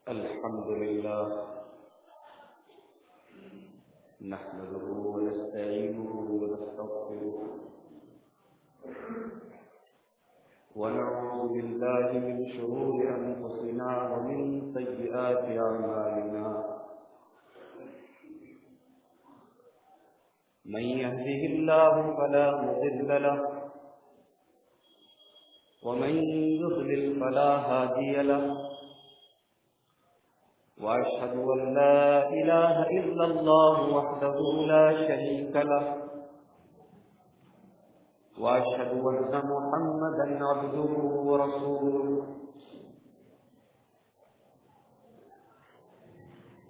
الحمد لله نحمده ونستعينه ونستغفره ونعوذ بالله من شرور أنفسنا ومن سيئات أعمالنا من يهده الله فلا مضل له ومن يضلل فلا هادي له وأشهد أن لا إله إلا الله وحده لا شريك له وأشهد أن محمدا عبده ورسوله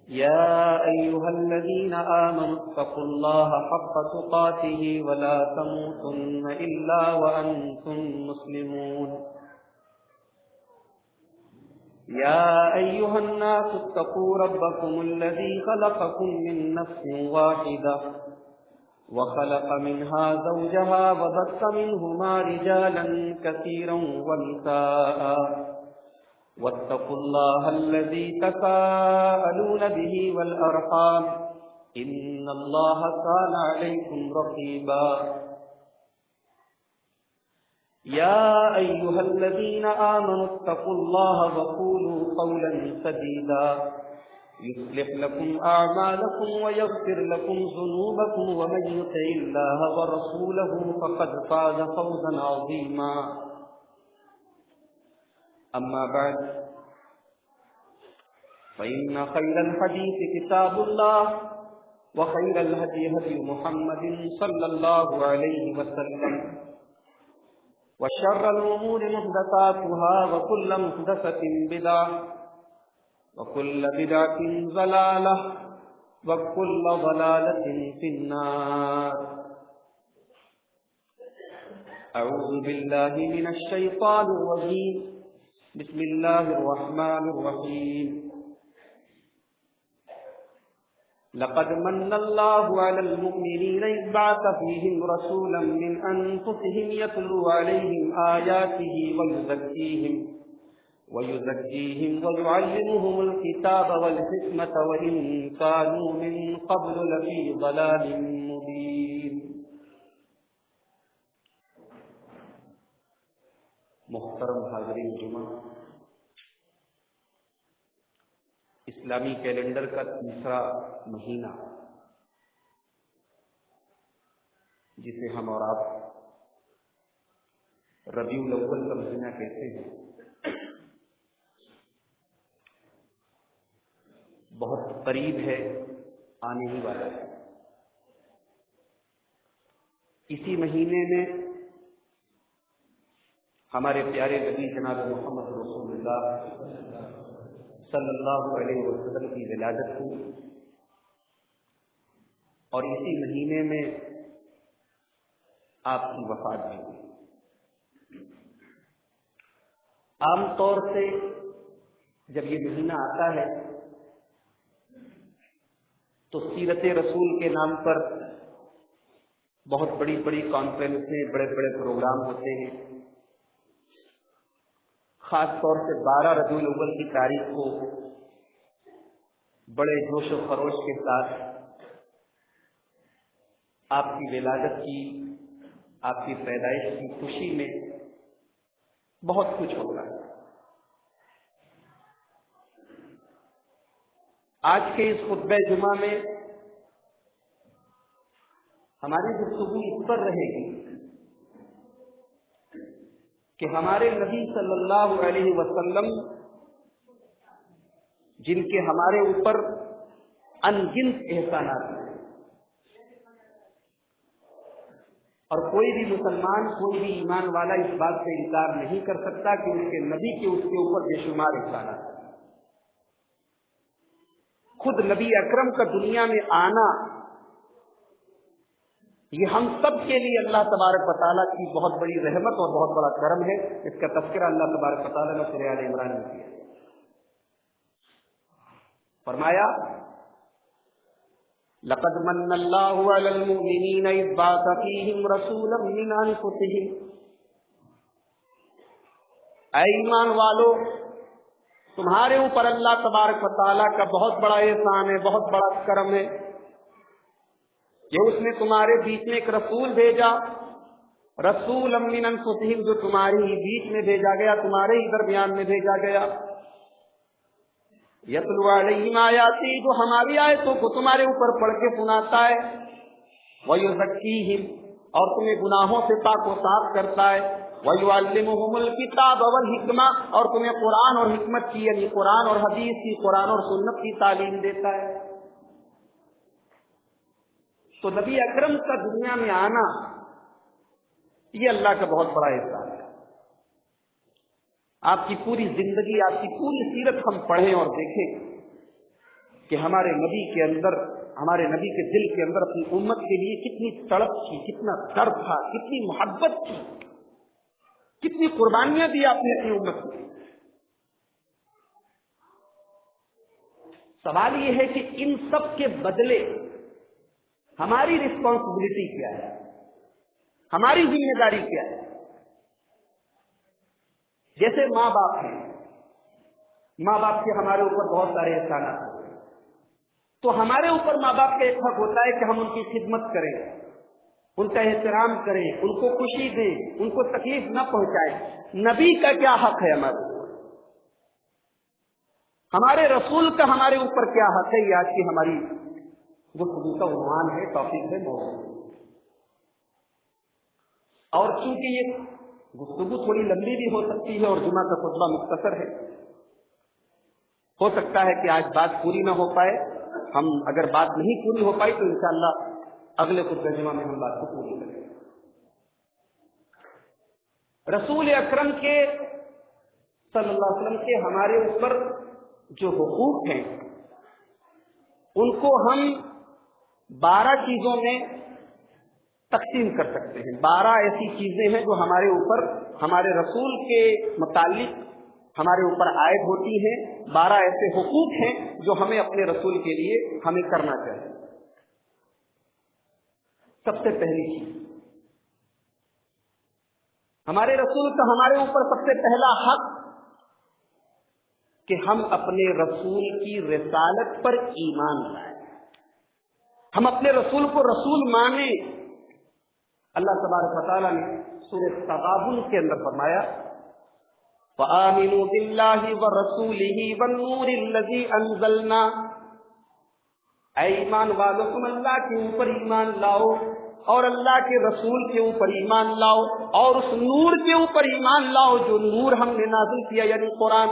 يا أيها الذين آمنوا اتقوا الله حق تقاته ولا تموتن إلا وأنتم مسلمون يا أيها الناس اتقوا ربكم الذي خلقكم من نفس واحدة وخلق منها زوجها وبث منهما رجالا كثيرا ونساء واتقوا الله الذي تساءلون به والأرحام إن الله كان عليكم رقيبا يا أيها الذين آمنوا اتقوا الله وقولوا قولا سديدا يصلح لكم أعمالكم ويغفر لكم ذنوبكم ومن يطع الله ورسوله فقد فاز فوزا عظيما أما بعد فإن خير الحديث كتاب الله وخير الهدي هدي محمد صلى الله عليه وسلم وشر الأمور محدثاتها وكل محدثة بدعة وكل بدعة ضلالة وكل ضلالة في النار. أعوذ بالله من الشيطان الرجيم. بسم الله الرحمن الرحيم. لقد من الله على المؤمنين إذ بعث فيهم رسولا من أنفسهم يتلو عليهم آياته ويزكيهم ويعلمهم الكتاب والحكمة وإن كانوا من قبل لفي ضلال مبين. محترم حاضرین جمعہ، اسلامی کیلنڈر کا تیسرا مہینہ جسے ہم اور آپ ربیع الاول کا مہینہ کہتے ہیں، بہت قریب ہے، آنے ہی والا ہے. اسی مہینے میں ہمارے پیارے نبی جناب محمد رسول اللہ صلی اللہ علیہ وسلم کی ولادت ہوئی اور اسی مہینے میں آپ کی وفات بھی ہوئی. عام طور سے جب یہ مہینہ آتا ہے تو سیرت رسول کے نام پر بہت بڑی بڑی کانفرنسیں، بڑے بڑے پروگرام ہوتے ہیں. خاص طور سے 12 ربیع الاول کی تاریخ کو بڑے جوش و خروش کے ساتھ آپ کی ولادت کی، آپ کی پیدائش کی خوشی میں بہت کچھ ہوتا ہے. آج کے اس خطبہ جمعہ میں ہماری گفتگو اس پر رہے گی کہ ہمارے نبی صلی اللہ علیہ وسلم جن کے ہمارے اوپر انگنت احسانات ہیں، اور کوئی بھی مسلمان، کوئی بھی ایمان والا اس بات سے انکار نہیں کر سکتا کہ اس کے نبی کے اس کے اوپر بے شمار احسانات ہیں. خود نبی اکرم کا دنیا میں آنا یہ ہم سب کے لیے اللہ تبارک و تعالیٰ کی بہت بڑی رحمت اور بہت بڑا کرم ہے. اس کا تذکرہ اللہ تبارک و تعالیٰ نے سورہ آل عمران میں کیا. فرمایا لقد من اللہ علی المؤمنین اذ بعث فیہم رسولا من انفسہم، اے ایمان والو، تمہارے اوپر اللہ تبارک و تعالیٰ کا بہت بڑا احسان ہے، بہت بڑا کرم ہے کہ اس نے تمہارے بیچ میں ایک رسول بھیجا، رسول من انفسہم، جو تمہارے ہی بیچ میں بھیجا گیا، تمہارے ہی درمیان میں بھیجا گیا، یتلو علیہم آیاتی، جو ہماری آیتوں کو تمہارے اوپر پڑھ کے سناتا ہے، ویزکیہم، اور تمہیں گناہوں سے پاک و صاف کرتا ہے، ویعلمہم الکتاب والحکمہ، اور تمہیں قرآن اور حکمت کی، یعنی قرآن اور حدیث کی، قرآن اور سنت کی تعلیم دیتا ہے۔ تو نبی اکرم کا دنیا میں آنا یہ اللہ کا بہت بڑا احسان ہے۔ آپ کی پوری زندگی، آپ کی پوری سیرت ہم پڑھیں اور دیکھیں کہ ہمارے نبی کے اندر، ہمارے نبی کے دل کے اندر اپنی امت کے لیے کتنی تڑپ تھی، کتنا درد تھا، کتنی محبت تھی، کتنی قربانیاں دی آپ نے اپنی امت کو۔ سوال یہ ہے کہ ان سب کے بدلے ہماری رسپانسبلٹی کیا ہے، ہماری ذمہ داری کیا ہے؟ جیسے ماں باپ ہیں، ماں باپ کے ہمارے اوپر بہت سارے احسانات ہیں، تو ہمارے اوپر ماں باپ کا ایک حق ہوتا ہے کہ ہم ان کی خدمت کریں، ان کا احترام کریں، ان کو خوشی دیں، ان کو تکلیف نہ پہنچائیں۔ نبی کا کیا حق ہے ہمارے اوپر؟ ہمارے رسول کا ہمارے اوپر کیا حق ہے؟ یہ آج کی ہماری گفتگو کا عنوان ہے، ٹاپک ہے، موضوع۔ اور چونکہ یہ گفتگو تھوڑی لمبی بھی ہو سکتی ہے اور جمعہ کا خطبہ مختصر ہے، ہو سکتا ہے کہ آج بات پوری نہ ہو پائے، ہم اگر بات نہیں پوری ہو پائی تو انشاءاللہ اگلے خطبہ جمعہ میں ہم بات کو پوری کریں گے۔ رسول اکرم کے صلی اللہ علیہ وسلم کے ہمارے اوپر جو حقوق ہیں ان کو ہم 12 چیزوں میں تقسیم کر سکتے ہیں۔ 12 ایسی چیزیں ہیں جو ہمارے اوپر، ہمارے رسول کے متعلق ہمارے اوپر عائد ہوتی ہیں۔ 12 ایسے حقوق ہیں جو ہمیں اپنے رسول کے لیے ہمیں کرنا چاہیے۔ سب سے پہلی چیز، ہمارے رسول کا ہمارے اوپر سب سے پہلا حق کہ ہم اپنے رسول کی رسالت پر ایمان لائیں، ہم اپنے رسول کو رسول مانیں۔ اللہ تبارک و تعالیٰ نے سورہ تغابن کے اندر فرمایا فَآمِنُوا بِاللَّهِ وَرَسُولِهِ وَالنُّورِ الَّذِي أَنزَلْنَا، اے ایمان والو تم اللہ کے اوپر ایمان لاؤ اور اللہ کے رسول کے اوپر ایمان لاؤ اور اس نور کے اوپر ایمان لاؤ جو نور ہم نے نازل کیا، یعنی قرآن۔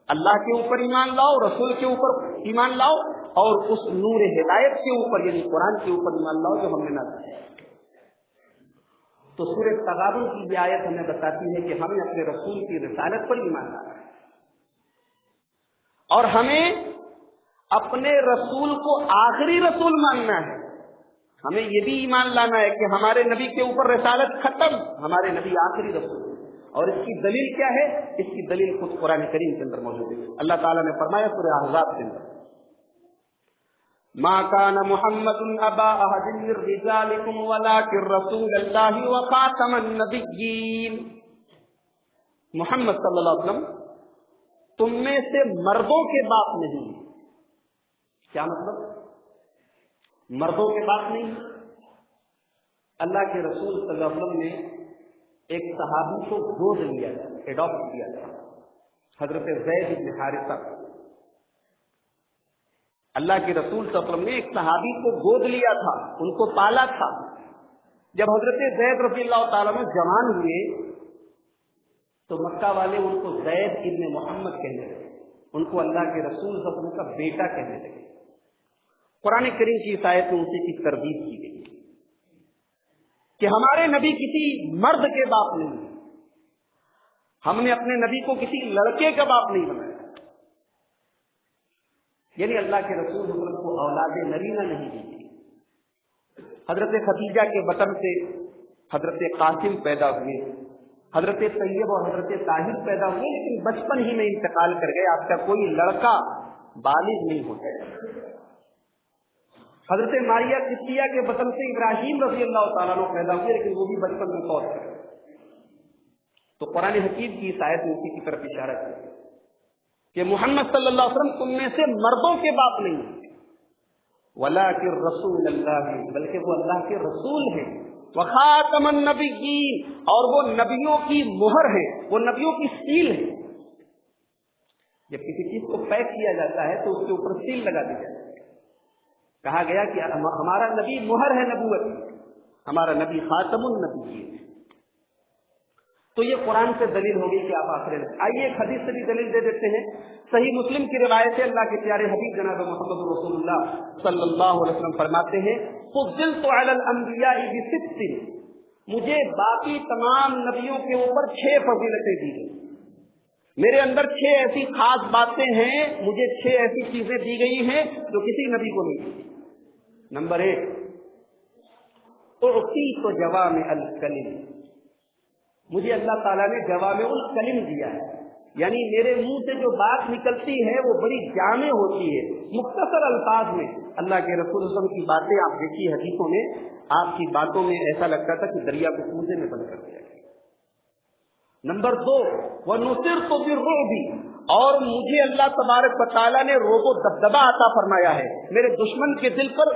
اللہ کے اوپر ایمان لاؤ، رسول کے اوپر ایمان لاؤ اور اس نور ہدایت کے اوپر یعنی قرآن کے اوپر ایمان لاؤ جو ہم نے نازل کیا۔ تو سورہ تغابن کی یہ آیت ہمیں بتاتی ہے کہ ہمیں اپنے رسول کی رسالت پر ایمان لانا ہے اور ہمیں اپنے رسول کو آخری رسول ماننا ہے۔ ہمیں یہ بھی ایمان لانا ہے کہ ہمارے نبی کے اوپر رسالت ختم، ہمارے نبی آخری رسول۔ اور اس کی دلیل کیا ہے؟ اس کی دلیل خود قرآن کریم کے اندر موجود ہے۔ اللہ تعالیٰ نے فرمایا سورہ احزاب کے اندر ما كان محمد ابا احد من رجالكم ولكن رسول الله وخاتم النبيين، محمد صلی اللہ علیہ وسلم تم میں سے مردوں کے باپ نہیں۔ کیا مطلب؟ مردوں کے باپ نہیں؟ اللہ کے رسول صلی اللہ علیہ وسلم نے ایک صحابی کو گود لیا تھا، ایڈاپٹ کیا تھا، حضرت زید بن حارثہ۔ اللہ کے رسول صلی اللہ علیہ وسلم نے ایک صحابی کو گود لیا تھا، ان کو پالا تھا۔ جب حضرت زید رضی اللہ تعالیٰ عنہ جوان ہوئے تو مکہ والے ان کو زید ابن محمد کہنے لگے، ان کو اللہ کے رسول صلی اللہ علیہ وسلم کا بیٹا کہنے لگے۔ قرآن کریم کی اس آیت میں اسی کی تردید کی گئی کہ ہمارے نبی کسی مرد کے باپ نہیں، ہم نے اپنے نبی کو کسی لڑکے کا باپ نہیں بنایا، یعنی اللہ کے رسول صلی اللہ علیہ وسلم کو اولاد نرینہ نہیں دی گئی۔ حضرت خدیجہ کے بطن سے حضرت قاسم پیدا ہوئے، حضرت طیب اور حضرت طاہر پیدا ہوئے، لیکن بچپن ہی میں انتقال کر گئے، آپ کا کوئی لڑکا بالغ نہیں ہو گیا۔ حضرت ماریہ قبطیہ کے بطن سے ابراہیم رضی اللہ تعالیٰ عنہ پیدا ہوئے، لیکن وہ بھی بچپن میں فوت کر گئے۔ تو قرآن حکیم کی اس آیت میں اسی کی طرف اشارہ کیا۔ کہ محمد صلی اللہ علیہ وسلم تم میں سے مردوں کے باپ نہیں ہے، ولیکن رسول اللہ، بلکہ وہ اللہ کے رسول ہیں، وخاتم النبیین، اور وہ نبیوں کی مہر ہے، وہ نبیوں کی سیل ہے۔ جب کسی چیز کو پیک کیا جاتا ہے تو اس کے اوپر سیل لگا دی جاتی ہے۔ کہا گیا کہ ہمارا نبی مہر ہے نبوت، ہمارا نبی خاتم النبیین۔ تو یہ قرآن سے دلیل ہوگی کہ آپ آخر میں آئیے ایک حدیث سے بھی دلیل دے دیتے ہیں۔ صحیح مسلم کی روایت ہے، اللہ کے پیارے حبیب جناب محمد رسول اللہ صلی اللہ علیہ وسلم فرماتے ہیں، فضلت علی الانبیاء بست، مجھے باقی تمام نبیوں کے اوپر 6 فضیلتیں دی گئی، میرے اندر 6 ایسی خاص باتیں ہیں، مجھے 6 ایسی چیزیں دی گئی ہیں جو کسی نبی کو نہیں دی۔ نمبر 1، اعطیت جوامع الکلم، مجھے اللہ تعالیٰ نے جوامع الکلم دیا ہے، یعنی میرے منہ سے جو بات نکلتی ہے وہ بڑی جامع ہوتی ہے، مختصر الفاظ میں۔ اللہ کے رسول صلی اللہ علیہ وسلم کی باتیں آپ دیکھیے حدیثوں میں، آپ کی باتوں میں ایسا لگتا تھا کہ دریا کو کوزے میں بند کر دیا گیا۔ نمبر 2، وَنُصِرْتُ بِالرُّعْبِ، اور مجھے اللہ تبارک و تعالیٰ نے رعب و دبدبہ عطا فرمایا ہے، میرے دشمن کے دل پر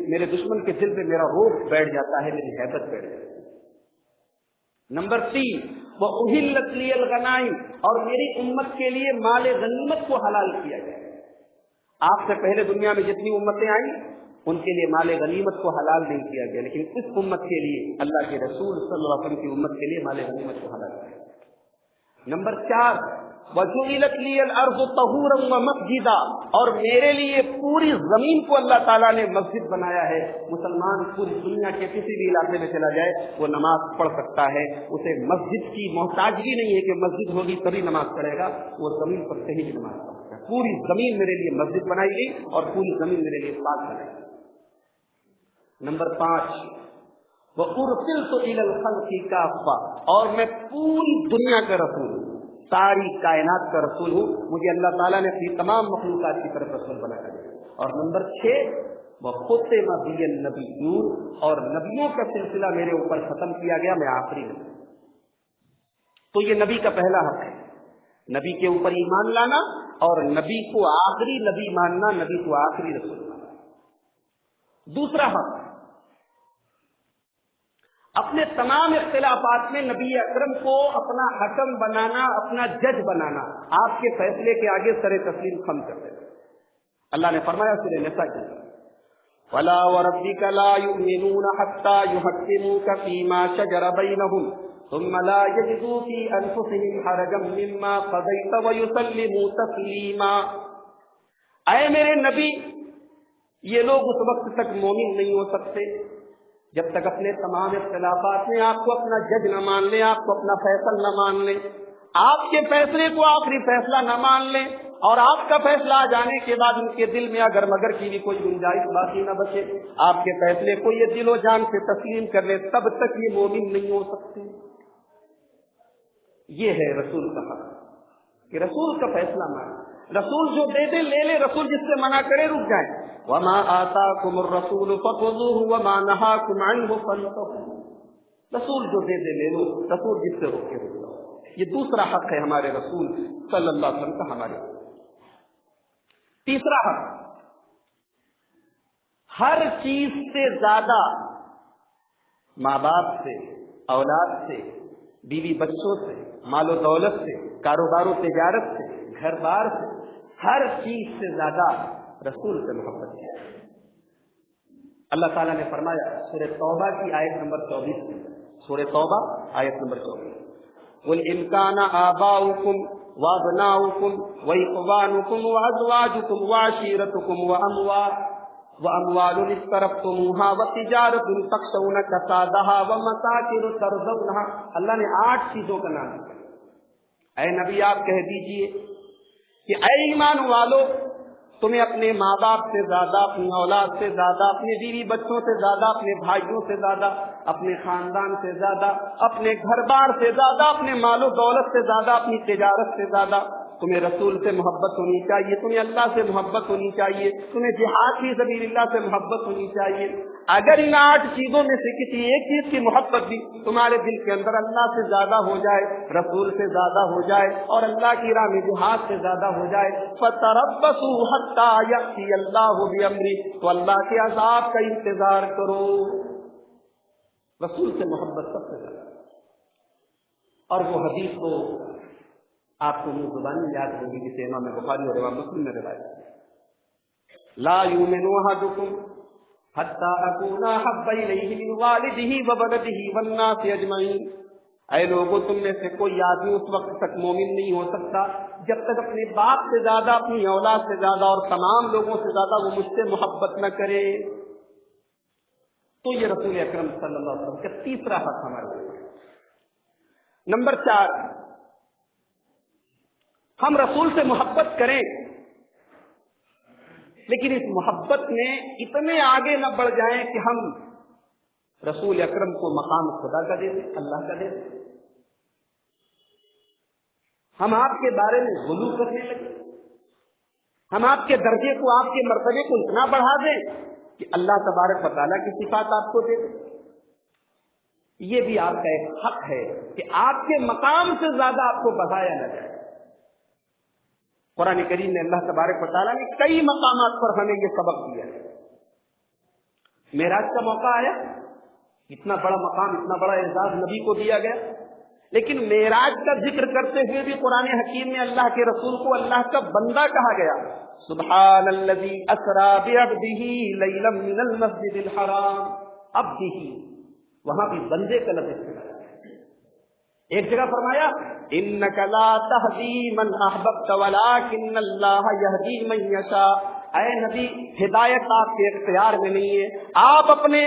میرے دشمن کے دل پہ میرا رعب بیٹھ جاتا ہے، میری ہیبت بیٹھ جاتی ہے۔ نمبر 3، وَأُحِلَّتْ لِيَ الْغَنَائِمُ، اور میری امت کے لیے مال غنیمت کو حلال کیا گیا۔ آپ سے پہلے دنیا میں جتنی امتیں آئیں ان کے لیے مال غنیمت کو حلال نہیں کیا گیا، لیکن اس امت کے لیے، اللہ کے رسول صلی اللہ علیہ وسلم کی امت کے لیے مال غنیمت کو حلال کیا گیا۔ نمبر 4، وَجُعِلَتْ لِيَ الْأَرْضُ طَهُورًا وَمَسْجِدًا، اور میرے لیے پوری زمین کو اللہ تعالیٰ نے مسجد بنایا ہے۔ مسلمان پوری دنیا کے کسی بھی علاقے میں چلا جائے وہ نماز پڑھ سکتا ہے، اسے مسجد کی محتاجگی نہیں ہے کہ مسجد ہوگی تبھی نماز پڑھے گا، وہ زمین پر کہیں بھی نماز پڑھ سکتا ہے۔ پوری زمین میرے لیے مسجد بنائی گئی اور پوری زمین میرے لیے پاک بنائی گئی۔ نمبر 5، وَأُرْسِلْتُ إِلَى الْخَلْقِ كَافَّةً، اور میں پوری دنیا کا رسول ہوں، ساری کائنات کا رسول ہوں، مجھے اللہ تعالیٰ نے اپنی تمام مخلوقات کی طرف رسول بنا کر دیا۔ اور نمبر 6، وَخُتِمَ بِيَ النَّبِيُّونَ، اور نبیوں کا سلسلہ میرے اوپر ختم کیا گیا، میں آخری نبی۔ تو یہ نبی کا پہلا حق ہے، نبی کے اوپر ایمان لانا اور نبی کو آخری نبی ماننا، نبی کو آخری رسول ماننا۔ دوسرا حق، اپنے تمام اختلافات میں نبی اکرم کو اپنا حکم بنانا، اپنا جج بنانا، آپ کے فیصلے کے آگے سر تسلیم خم کر دینا۔ اللہ نے فرمایا سورہ نساء کے اندر، فَلَا وَرَبِّكَ لَا يُؤْمِنُونَ حَتَّى يُحَكِّمُوكَ فِي مَا شَجَرَ بَيْنَهُمْ ثُمَّ لَا يَجِدُوا فِي أَنفُسِهِمْ حَرَجًا مِّمَّا قَضَيْتَ وَيُسَلِّمُوا تَسْلِيمًا۔ اے میرے نبی، یہ لوگ اس وقت تک مومن نہیں ہو سکتے جب تک اپنے تمام اختلافات میں آپ کو اپنا جج نہ مان لیں، آپ کو اپنا فیصلہ نہ مان لیں، آپ کے فیصلے کو آخری فیصلہ نہ مان لیں، اور آپ کا فیصلہ آ جانے کے بعد ان کے دل میں اگر مگر کی بھی کوئی گنجائش باقی نہ بچے، آپ کے فیصلے کو یہ دل و جان سے تسلیم کر لیں، تب تک یہ مومن نہیں ہو سکتے۔ یہ ہے رسول کا حق کہ رسول کا فیصلہ مانے، رسول جو دے دے لے لے، رسول جس سے منع کرے رک جائیں۔ وَمَا آتَاكُمُ الرَّسُولُ فَخُذُوهُ وَمَا نَهَاكُمْ عَنْهُ فَانْتَهُوا، رسول جو دے دے لے لو، رسول جس سے روکے رک جاؤ۔ یہ دوسرا حق ہے ہمارے رسول صلی اللہ علیہ وسلم کا ہمارے۔ تیسرا حق، ہر چیز سے زیادہ ماں باپ سے، اولاد سے، بیوی بچوں سے، مال و دولت سے، کاروبار و تجارت سے، گھر بار سے، ہر چیز سے زیادہ رسول سے محبت ہے۔ اللہ تعالیٰ نے فرمایا سورہ توبہ کی آیت نمبر 24 میں، سورہ توبہ آیت نمبر 24، قُلْ إِنْ كَانَ آبَاؤُكُمْ وَأَبْنَاؤُكُمْ وَإِخْوَانُكُمْ وَأَزْوَاجُكُمْ وَعَشِيرَتُكُمْ وَأَمْوَالٌ اقْتَرَفْتُمُوهَا وَتِجَارَةٌ تَخْشَوْنَ كَسَادَهَا وَمَسَاكِنُ تَرْضَوْنَهَا، اللہ نے 8 چیزوں کا نام دیا۔ اے نبی آپ کہہ دیجئے کہ اے ایمان والو، تمہیں اپنے ماں باپ سے زیادہ، اپنی اولاد سے زیادہ، اپنے بیوی بچوں سے زیادہ، اپنے بھائیوں سے زیادہ، اپنے خاندان سے زیادہ، اپنے گھر بار سے زیادہ، اپنے مال و دولت سے زیادہ، اپنی تجارت سے زیادہ تمہیں رسول سے محبت ہونی چاہیے، تمہیں اللہ سے محبت ہونی چاہیے، تمہیں جہاد فی سبیل اللہ سے محبت ہونی چاہیے۔ اگر ان 8 چیزوں میں سے کسی ایک چیز کی محبت بھی تمہارے دل کے اندر اللہ سے زیادہ ہو جائے، رسول سے زیادہ ہو جائے، اور اللہ کی راہ میں جہاد سے زیادہ ہو جائے، فَتَرَبَّصُوا حَتَّىٰ يَأْتِيَ اللَّهُ بِأَمْرِهِ، تو اللہ کے عذاب کا انتظار کرو۔ رسول سے محبت سب سے زیادہ، اور وہ حدیث کو آپ کو منہ زبانی یاد ہوگی جسے امام بخاری اور امام مسلم نے روایت کی، لا یؤمنُ أَحَدُکُمْ حَتَّىٰ أَکُونَ أَحَبَّ إِلَیْهِ مِنْ وَالِدِهِ وَوَلَدِهِ وَالنَّاسِ أَجْمَعِینَ، اے لوگوں تم میں سے کوئی آدمی اس وقت تک مومن نہیں ہو سکتا جب تک اپنے باپ سے زیادہ، اپنی اولاد سے زیادہ اور تمام لوگوں سے زیادہ وہ مجھ سے محبت نہ کرے۔ تو یہ رسول اکرم صلی اللہ علیہ وسلم کا تیسرا حق ہمارے لیے۔ نمبر 4، ہم رسول سے محبت کریں لیکن اس محبت میں اتنے آگے نہ بڑھ جائیں کہ ہم رسول اکرم کو مقام خدا کا دے دیں، اللہ کا دے دیں، ہم آپ کے بارے میں غلو کرنے لگے، ہم آپ کے درجے کو، آپ کے مرتبے کو اتنا بڑھا دیں کہ اللہ تبارک و تعالیٰ کی صفات آپ کو دے دیں۔ یہ بھی آپ کا ایک حق ہے کہ آپ کے مقام سے زیادہ آپ کو بڑھایا نہ جائے۔ قرآن کریم میں اللہ تبارک و تعالیٰ نے کئی مقامات پر ہمیں یہ سبق دیا ہے۔ معراج کا موقع آیا، اتنا بڑا مقام، اتنا بڑا اعزاز نبی کو دیا گیا، لیکن معراج کا ذکر کرتے ہوئے بھی قرآن حکیم میں اللہ کے رسول کو اللہ کا بندہ کہا گیا۔ سبحان الذی اسری بعبدہ لیلا من المسجد الحرام، عبدہ، وہاں بھی بندے کا لفظ استعمال۔ ایک جگہ فرمایا انک لا تہدی من احببت ولکن اللہ یہدی من یشاء، اے نبی ہدایت آپ کے اختیار میں نہیں ہے، آپ اپنے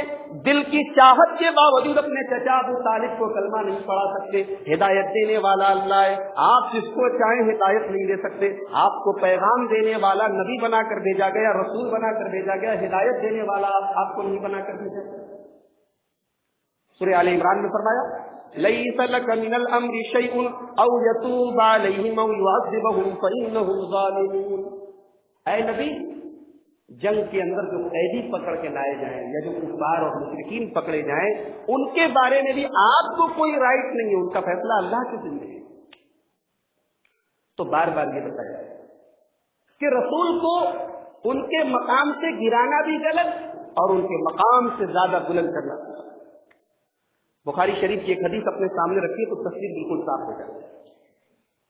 دل کی چاہت کے باوجود اپنے چچا ابو طالب کو کلمہ نہیں پڑھا سکتے، ہدایت دینے والا اللہ ہے، آپ جس کو چاہیں ہدایت نہیں دے سکتے، آپ کو پیغام دینے والا نبی بنا کر بھیجا گیا، رسول بنا کر بھیجا گیا، ہدایت دینے والا آپ کو نہیں بنا کر بھیجا گیا۔ سورہ آل عمران میں فرمایا لَيْسَ لَكَ مِنَ الْأَمْرِ شَيْءٌ أَوْ يَتُوبَ عَلَيْهِمْ أَوْ يُعَذِّبَهُمْ فَإِنَّهُمْ ظَالِمُونَ، اے نبی جنگ کے اندر جو قیدی پکڑ کے لائے جائیں یا جو کفار اور مشرکین پکڑے جائیں ان کے بارے میں بھی آپ کو کوئی رائٹ نہیں ہے، ان کا فیصلہ اللہ کی زندگی ہے۔ تو بار بار یہ بتایا کہ رسول کو ان کے مقام سے گرانا بھی غلط اور ان کے مقام سے زیادہ بلند کرنا۔ بخاری شریف کی ایک حدیث اپنے سامنے رکھیے تو تصویر بالکل صاف ہو جاتی ہے۔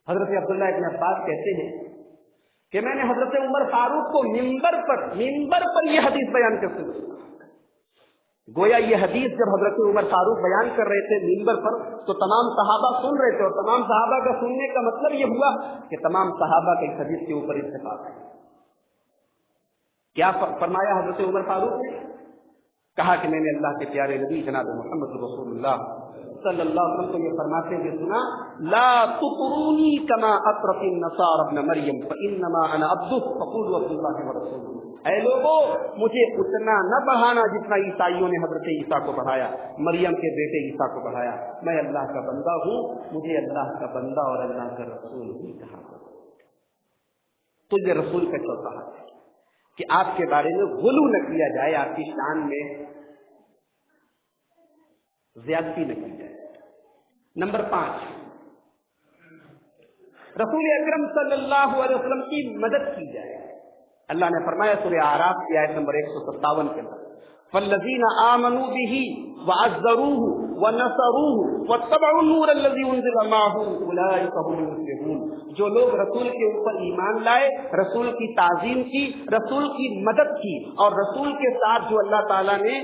حضرت عبداللہ ابن عباس کہتے ہیں کہ میں نے حضرت عمر فاروق کو منبر پر یہ حدیث بیان کرتے ہوئے، گویا یہ حدیث جب حضرت عمر فاروق بیان کر رہے تھے منبر پر تو تمام صحابہ سن رہے تھے، اور تمام صحابہ کا سننے کا مطلب یہ ہوا کہ تمام صحابہ کے اس حدیث کے اوپر اتفاق ہے۔ کیا فرمایا حضرت عمر فاروق نے؟ کہا کہ میں نے اللہ کے پیارے نبی جناب محمد رسول اللہ صلی اللہ علیہ وسلم کو یہ فرماتے ہوئے سنا، لا تطرونی کما اطرت النصارى ابن مریم فانما انا عبد فقولوا عبد اللہ ورسولہ، اے لوگوں مجھے اتنا نہ بڑھانا جتنا عیسائیوں نے حضرت عیسیٰ کو بڑھایا، مریم کے بیٹے عیسیٰ کو بڑھایا، میں اللہ کا بندہ ہوں، مجھے اللہ کا بندہ اور اللہ کا رسول ہی کہا۔ تو یہ رسول کا چوتھا حق ہے کہ آپ کے بارے میں غلو نہ کیا جائے، آپ کی شان میں زیادتی نہ کی جائے۔ نمبر 5، رسول اکرم صلی اللہ علیہ وسلم کی مدد کی جائے۔ اللہ نے فرمایا سورہ اعراف کی آیت نمبر 157 کے اندر فَالَّذِينَ آمَنُوا بِهِ وَعَزَّرُوهُ وَنَصَرُوهُ وَاتَّبَعُوا النُّورَ الَّذِي أُنزِلَ مَعَهُ أُولَٰئِكَ هُمُ الْمُفْلِحُونَ، جو لوگ رسول کے اوپر ایمان لائے، رسول کی تعظیم کی، رسول کی مدد کی، اور رسول کے ساتھ جو اللہ تعالیٰ نے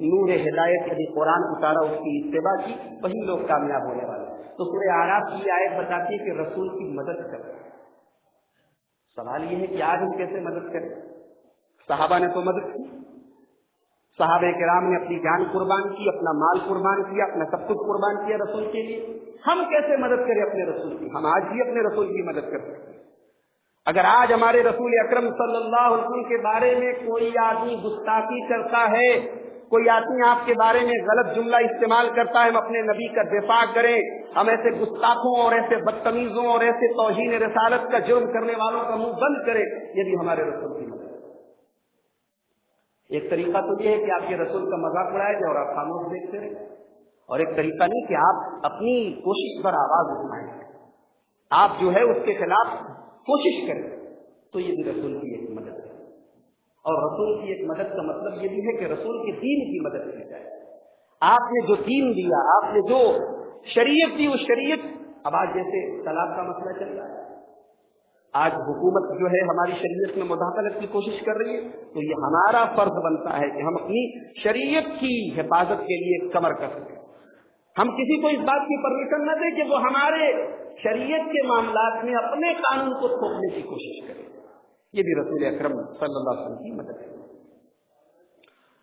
نور ہدایت یعنی قرآن اتارا اس کی اتباع کی، وہی لوگ کامیاب ہونے والے۔ تو سورہ اعراف کی آیت بتاتی ہے کہ رسول کی مدد کریں۔ سوال یہ ہے کہ آج ہم کیسے مدد کریں؟ صحابہ نے تو مدد کی، صحابہ کرام نے اپنی جان قربان کی، اپنا مال قربان کیا، اپنا سب کچھ قربان کیا رسول کے لیے۔ ہم کیسے مدد کریں اپنے رسول کی؟ ہم آج بھی اپنے رسول کی مدد کر سکتے ہیں۔ اگر آج ہمارے رسول اکرم صلی اللہ علیہ وسلم کے بارے میں کوئی آدمی گستاخی کرتا ہے، کوئی آدمی آپ کے بارے میں غلط جملہ استعمال کرتا ہے، ہم اپنے نبی کا دفاع کریں، ہم ایسے گستاخوں اور ایسے بدتمیزوں اور ایسے توہین رسالت کا جرم کرنے والوں کا منہ بند کریں، یہ بھی ہمارے رسول کی مدد ہے۔ ایک طریقہ تو یہ ہے کہ آپ کے رسول کا مذاق اڑایا جائے اور آپ خاموش دیکھتے رہیں، اور ایک طریقہ نہیں کہ آپ اپنی کوشش پر آواز اٹھائیں، آپ جو ہے اس کے خلاف کوشش کریں، تو یہ بھی رسول کی ایک مدد ہے۔ اور رسول کی ایک مدد کا مطلب یہ بھی ہے کہ رسول کے دین کی مدد کی جائے۔ آپ نے جو دین دیا، آپ نے جو شریعت دی، وہ شریعت، اب آج جیسے طلاق کا مسئلہ چل رہا ہے، آج حکومت جو ہے ہماری شریعت میں مداخلت کی کوشش کر رہی ہے، تو یہ ہمارا فرض بنتا ہے کہ ہم اپنی شریعت کی حفاظت کے لیے کمر کس لیں۔ ہم کسی کو اس بات کی پرمیشن نہ دیں کہ وہ ہمارے شریعت کے معاملات میں اپنے قانون کو تھوپنے کی کوشش کرے۔ یہ بھی رسول اکرم صلی اللہ علیہ وسلم کی مدد ہے۔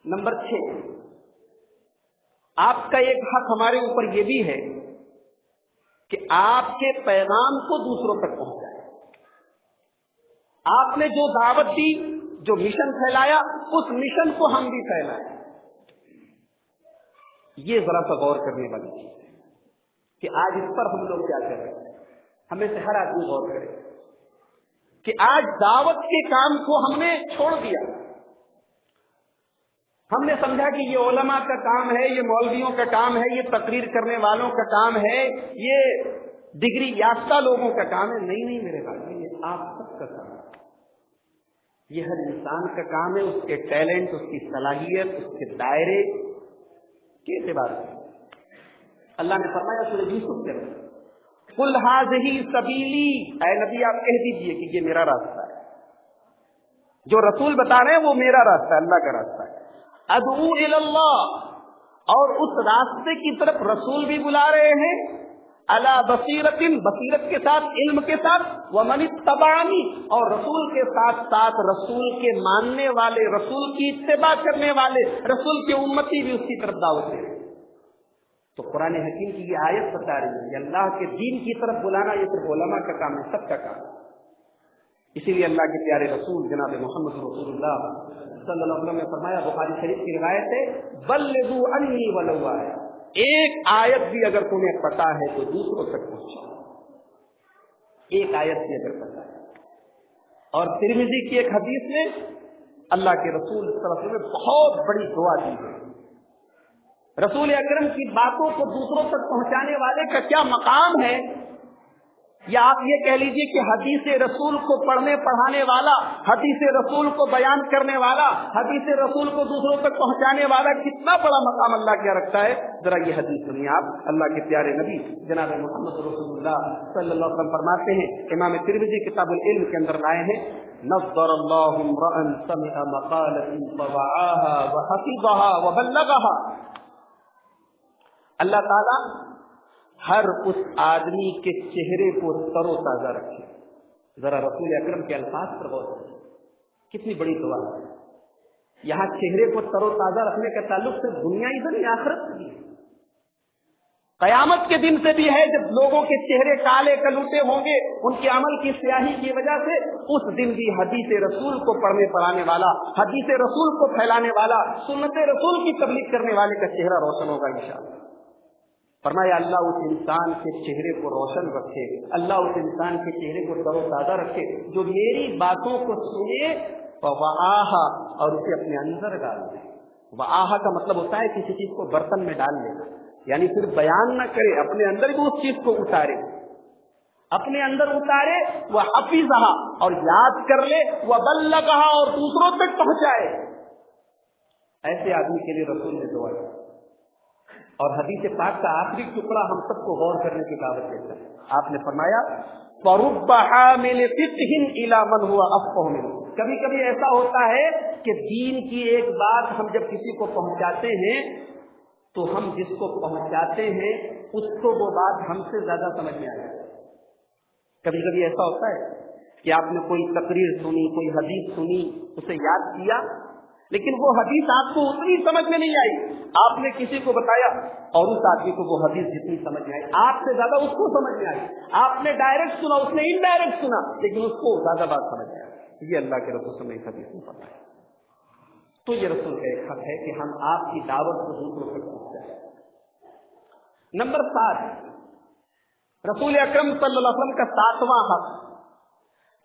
نمبر 6، آپ کا ایک حق ہمارے اوپر یہ بھی ہے کہ آپ کے پیغام کو دوسروں تک پہنچائیں۔ آپ نے جو دعوت دی، جو مشن پھیلایا، اس مشن کو ہم بھی پھیلائیں۔ یہ ذرا سا غور کرنے والی چیز ہے کہ آج اس پر ہم لوگ کیا کر رہے ہیں۔ ہمیں سے ہر آدمی غور کرے کہ آج دعوت کے کام کو ہم نے چھوڑ دیا۔ ہم نے سمجھا کہ یہ علماء کا کام ہے، یہ مولویوں کا کام ہے، یہ تقریر کرنے والوں کا کام ہے، یہ ڈگری یافتہ لوگوں کا کام ہے۔ نہیں میرے بھائی، یہ آپ سب کا کام ہے، یہ ہر انسان کا کام ہے، اس کے ٹیلنٹ، اس کی صلاحیت، اس کے دائرے کے اعتبار سے۔ اللہ نے فرمایا سورہ یوسف کے اندر، قل ھذہ سبیلی، اے نبی آپ کہہ دیجئے کہ یہ میرا راستہ ہے، جو رسول بتا رہے ہیں وہ میرا راستہ ہے، اللہ کا راستہ ہے۔ ادعو الی اللہ، اور اس راستے کی طرف رسول بھی بلا رہے ہیں، علی بصیرۃ، بصیرت کے ساتھ، علم کے ساتھ، ومن اتبعنی، اور رسول کے ساتھ ساتھ رسول کے ماننے والے، رسول کی اتباع کرنے والے، رسول کے امتی بھی اس کی طرف دعوت دے رہے ہیں۔ تو قرآن حکیم کی یہ آیت بتا رہی ہے کہ اللہ کے دین کی طرف بلانا یہ صرف علماء کا کام ہے، سب کا کام ہے۔ اسی لیے اللہ کے پیارے رسول جناب محمد رسول اللہ صلی اللہ علیہ وسلم نے فرمایا، بخاری شریف کی روایت ہے، بلغوا عنی ولو آیہ، ایک آیت بھی اگر تمہیں پتا ہے تو دوسروں تک پہنچاؤ، ایک آیت بھی اگر پتا ہے۔ اور ترمذی کی ایک حدیث میں اللہ کے رسول صلی اللہ علیہ وسلم نے بہت بڑی دعا دی ہے۔ رسول اکرم کی باتوں کو دوسروں تک پہنچانے والے کا کیا مقام ہے، یا آپ یہ کہہ لیجئے کہ حدیث رسول کو پڑھنے پڑھانے والا، حدیث رسول کو بیان کرنے والا، حدیث رسول کو دوسروں تک پہنچانے والا کتنا بڑا مقام اللہ کیا رکھتا ہے۔ ذرا یہ حدیث سنیے آپ، اللہ کے پیارے نبی جناب محمد رسول اللہ صلی اللہ علیہ وسلم فرماتے ہیں، امام ترمذی کتاب العلم کے اندر لائے ہیں، نظر اللہ امرأ سمع مقالۃ فوعاها وحفظها وبلغها، اللہ تعالیٰ ہر اس آدمی کے چہرے کو تر و تازہ رکھے۔ ذرا رسول اکرم کے الفاظ پر غور کریں، کتنی بڑی دعا ہے۔ یہاں چہرے کو تر و تازہ رکھنے کا تعلق صرف دنیا ادھر یا آخرت سے بھی ہے، قیامت کے دن سے بھی ہے، جب لوگوں کے چہرے کالے کلوٹے ہوں گے ان کے عمل کی سیاہی کی وجہ سے، اس دن بھی حدیث رسول کو پڑھنے پڑھانے والا، حدیث رسول کو پھیلانے والا، سنت رسول کی تبلیغ کرنے والے کا چہرہ روشن ہوگا انشاءاللہ۔ فرمایا اللہ اس انسان کے چہرے کو روشن رکھے، اللہ اس انسان کے چہرے کو تر و تازہ رکھے جو میری باتوں کو سنے وآہا، اور اسے اپنے اندر ڈال دے۔ وآہا کا مطلب ہوتا ہے کسی چیز کو برتن میں ڈال لینا، یعنی صرف بیان نہ کرے، اپنے اندر بھی اس چیز کو اتارے، اپنے اندر اتارے، وہ حفظہا، اور یاد کر لے، وہ بلغہا، اور دوسروں تک پہنچائے۔ ایسے آدمی کے لیے رسول نے دعا کی، اور حدیث پاک کا آخری ٹکڑا ہم سب کو غور کرنے کی دعوت دیتا ہے۔ آپ نے فرمایا فَرُبَّ حَامِلِ فِقْهٍ إِلَى مَنْ هُوَ أَفْقَهُ مِنْهُ، کبھی کبھی ایسا ہوتا ہے کہ دین کی ایک بات ہم جب کسی کو پہنچاتے ہیں تو ہم جس کو پہنچاتے ہیں اس کو وہ بات ہم سے زیادہ سمجھ میں آ جاتی ہے۔ کبھی کبھی ایسا ہوتا ہے کہ آپ نے کوئی تقریر سنی، کوئی حدیث سنی، اسے یاد کیا، لیکن وہ حدیث آپ کو اتنی سمجھ میں نہیں آئی، آپ نے کسی کو بتایا اور اس آدمی کو وہ حدیث جتنی سمجھ میں آئی آپ سے زیادہ اس کو سمجھ میں آئی۔ آپ نے ڈائریکٹ سنا، اس نے انڈائریکٹ سنا، لیکن اس کو زیادہ بات سمجھ میں آئی۔ یہ اللہ کے رسول نے حدیث میں فرمایا۔ تو یہ رسول کا ایک حق ہے کہ ہم آپ کی دعوت کو دوسروں تک پہنچائیں۔ نمبر 7، رسول اکرم صلی اللہ علیہ وسلم کا 7واں حق،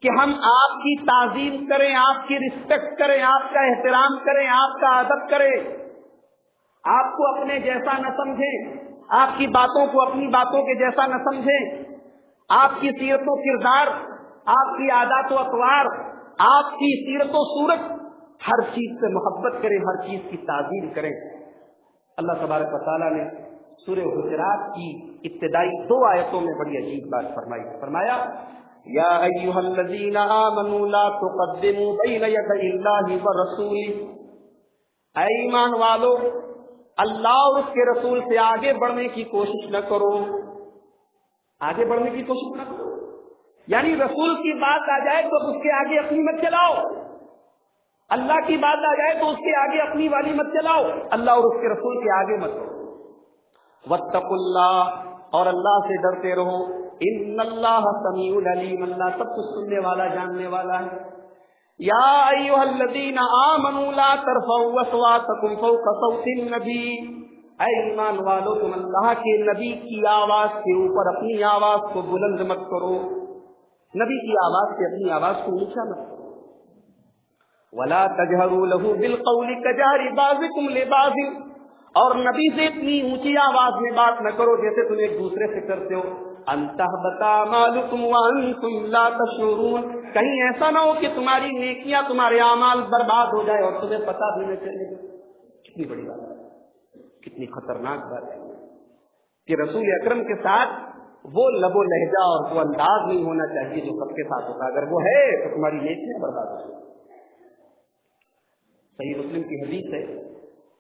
کہ ہم آپ کی تعظیم کریں، آپ کی رسپیکٹ کریں، آپ کا احترام کریں، آپ کا ادب کریں، آپ کو اپنے جیسا نہ سمجھیں، آپ کی باتوں کو اپنی باتوں کے جیسا نہ سمجھیں، آپ کی سیرت و کردار، آپ کی عادات و اطوار، آپ کی سیرت و صورت، ہر چیز سے محبت کریں، ہر چیز کی تعظیم کریں۔ اللہ تبارک و تعالیٰ نے سورہ حجرات کی ابتدائی 2 آیتوں میں بڑی عجیب بات فرمائی، فرمایا یا ایھا الذین آمنوا لا تقدموا بین یدی اللہ ورسولہ، اے ایمان والو اللہ اور اس کے رسول سے آگے بڑھنے کی کوشش نہ کرو، آگے بڑھنے کی کوشش نہ کرو، یعنی رسول کی بات آ جائے تو اس کے آگے اپنی مت چلاؤ، اللہ کی بات آ جائے تو اس کے آگے اپنی والی مت چلاؤ، اللہ اور اس کے رسول کے آگے مت کرو۔ واتقوا اللہ، اور اللہ سے ڈرتے رہو، ان اللہ سمیع علیم، اللہ سب کچھ سننے والا جاننے والا ہے۔ یا ایھا الذین آمنوا لا ترفعوا اصواتکم فوق صوت النبی، اے ایمان والو تم اللہ کے نبی کی آواز کے اوپر اپنی آواز کو بلند مت کرو، نبی کی آواز سے اپنی آواز کو اونچا مت کرو۔ ولا تجهروا له بالقول كجهر بعضكم لبعض، اور نبی سے اتنی اونچی آواز میں بات نہ کرو جیسے تم ایک دوسرے سے کرتے ہو، ان تحبط اعمالکم وانتم لا تشعرون، کہیں ایسا نہ ہو کہ تمہاری نیکیاں، تمہارے اعمال برباد ہو جائے اور تمہیں پتہ بھی نہ چلے۔ کتنی بڑی بات ہے، کتنی خطرناک بات ہے کہ رسول اکرم کے ساتھ وہ لب و لہجہ اور وہ انداز نہیں ہونا چاہیے جو سب کے ساتھ ہوتا، اگر وہ ہے تو تمہاری نیکیاں برباد ہو جائیں۔ صحیح مسلم کی حدیث ہے،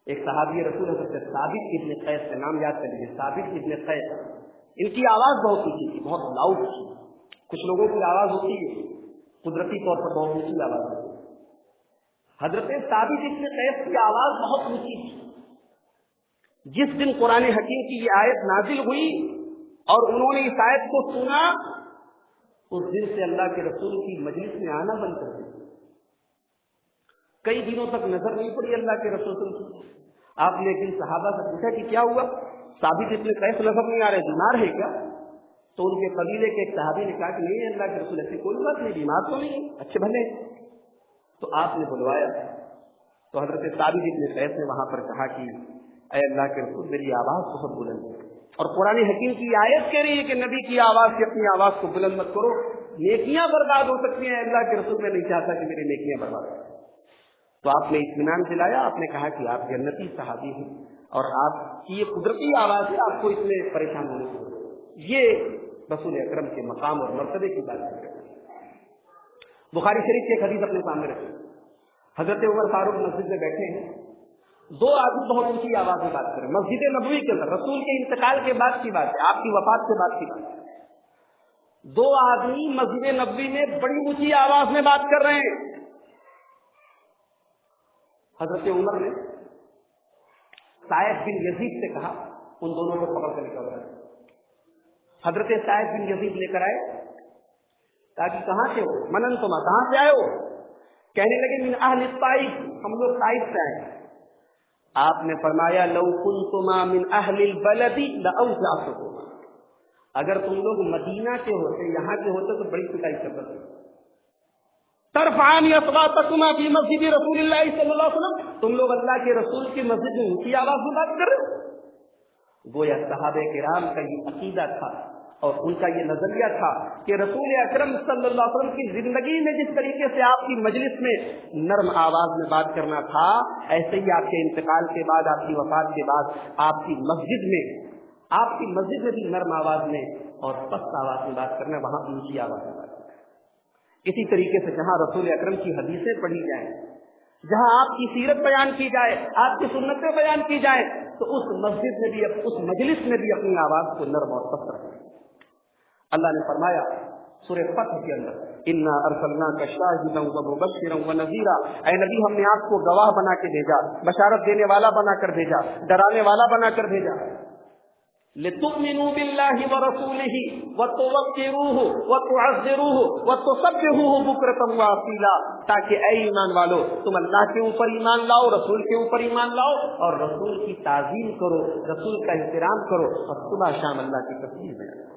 ایک صحابی رسول حضرت ثابت ابن قیس سے، نام یاد کر لیجیے، ثابت ابن قیس، ان کی آواز بہت اونچی تھی، بہت لاؤڈ تھی، کچھ لوگوں کی آواز ہوتی ہے قدرتی طور پر بہت اونچی آواز ہوتی ہے، حضرت ثابت ابن قیس کی آواز بہت اونچی تھی۔ جس دن قرآن حکیم کی یہ آیت نازل ہوئی اور انہوں نے اس آیت کو سنا، اس دن سے اللہ کے رسول کی مجلس میں آنا بند کر دیا، کئی دنوں تک نظر نہیں پڑی اللہ کے رسول کی۔ آپ نے ایک دن صحابہ سے پوچھا کہ کیا ہوا، ثابت ابن قیس نظر نہیں آ رہے، بیمار ہے کیا؟ تو ان کے قبیلے کے ایک صحابی نے کہا کہ نہیں اللہ کے رسول، ایسی کوئی بات نہیں، بیمار تو نہیں، اچھے بھلے۔ تو آپ نے بلوایا تو حضرت ثابت ابن قیس نے وہاں پر کہا کہ اے اللہ کے رسول میری آواز بہت بلند ہے، اور قرآن حکیم کی آیت کہہ رہی ہے کہ نبی کی آواز سے اپنی آواز کو بلند مت کرو، نیکیاں برباد ہو سکتی ہیں، اللہ کے رسول میں نہیں چاہتا کہ میری نیکیاں برباد ہو۔ تو آپ نے اطمینان دلایا، آپ نے کہا کہ آپ جنتی صحابی ہیں اور آپ کی یہ قدرتی آواز ہے، آپ کو اس میں پریشان ہونے کی ضرورت ہے۔ یہ رسول اکرم کے مقام اور مرتبے کی بات ہے۔ بخاری شریف کی ایک حدیث اپنے سامنے رکھیں، حضرت عمر فاروق مسجد میں بیٹھے ہیں، 2 آدمی بہت اونچی آواز میں بات کریں، مسجد نبوی کے اندر، رسول کے انتقال کے بعد کی بات ہے، آپ کی وفات کے بعد کی بات ہے۔ 2 آدمی مسجد نبوی میں بڑی اونچی آواز میں بات کر رہے ہیں۔ حضرت عمر نے سعید بن یزید سے کہا ان دونوں کو پکڑ کر لے کر آئے۔ حضرت سعید بن یزید لے کر آئے، کہا کہ کہاں سے ہو؟ منن تما، کہاں سے آئے ہو؟ کہنے لگے من اہل الطائف، ہم لوگ طائف سے آئے۔ آپ نے فرمایا لو کنتما من اہل البلد لاوجعتکما، اگر تم لوگ مدینہ کے ہوتے، یہاں کے ہوتے تو بڑی پٹائی کر دیتے۔ ترفعان اصواتکما فی مسجد رسول اللہ صلی اللہ علیہ وسلم، تم لوگ اللہ کے رسول کی مسجد میں اونچی آواز میں بات کر رہے ہو۔ گویا صحابہ کرام کا یہ عقیدہ تھا اور ان کا یہ نظریہ تھا کہ رسول اکرم صلی اللہ علیہ وسلم کی زندگی میں جس طریقے سے آپ کی مجلس میں نرم آواز میں بات کرنا تھا، ایسے ہی آپ کے انتقال کے بعد، آپ کی وفات کے بعد آپ کی مسجد میں بھی نرم آواز میں اور پست آواز میں بات کرنا، وہاں اونچی آواز میں بات کرنا۔ اسی طریقے سے جہاں رسول اکرم کی حدیثیں پڑھی جائیں، جہاں آپ کی سیرت بیان کی جائے، آپ کی سنتیں بیان کی جائیں، تو اس مسجد میں بھی، اس مجلس میں بھی اپنی آواز کو نرم اور پست رکھیں۔ اللہ نے فرمایا سورہ فتح کے اندر انا ارسلناک شاہدا ومبشرا ونذیرا، اے نبی ہم نے آپ کو گواہ بنا کے بھیجا، بشارت دینے والا بنا کر بھیجا، ڈرانے والا بنا کر بھیجا۔ لتؤمنوا بالله ورسوله وتوقروه وتعزروه وتسبحوه بكرة وأصيلا، تاکہ اے ایمان والو تم اللہ کے اوپر ایمان لاؤ، رسول کے اوپر ایمان لاؤ اور رسول کی تعظیم کرو، رسول کا احترام کرو اور صبح شام اللہ کی تسبیح بیان کرو۔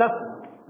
10,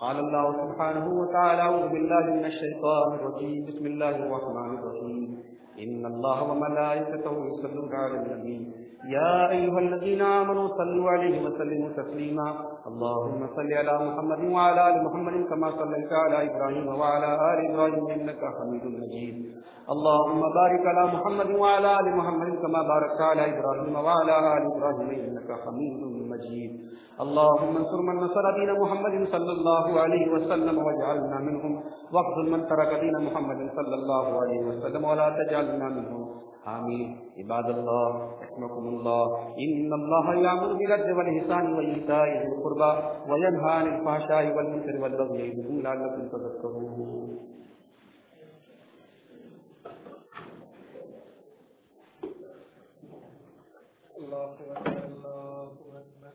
قال الله سبحانه وتعالى: أعوذ بالله من الشيطان الرجيم. بسم الله الرحمن الرحيم. إن الله وملائكته يصلون على النبي يا أيها الذين آمنوا صلوا عليه وسلموا تسليما. اللهم صل على محمد وعلى آل محمد كما صليت على إبراهيم وعلى آل إبراهيم إنك حميد مجيد. اللهم بارك على محمد وعلى آل محمد كما باركت على إبراهيم وعلى آل إبراهيم إنك حميد مجيد. اللهم انصر من نصر دين محمد صلى الله عليه وسلم واجعلنا منهم، واخذل من ترك دين محمد صلى الله عليه وسلم ولا تجعلنا منهم. آمين. عباد الله رحمكم الله، إن الله يأمر بالعدل والإحسان وإيتاء ذي القربى وينهى عن الفحشاء والمنكر والبغي يعظكم لعلكم تذكرون. الله أكبر الله أكبر.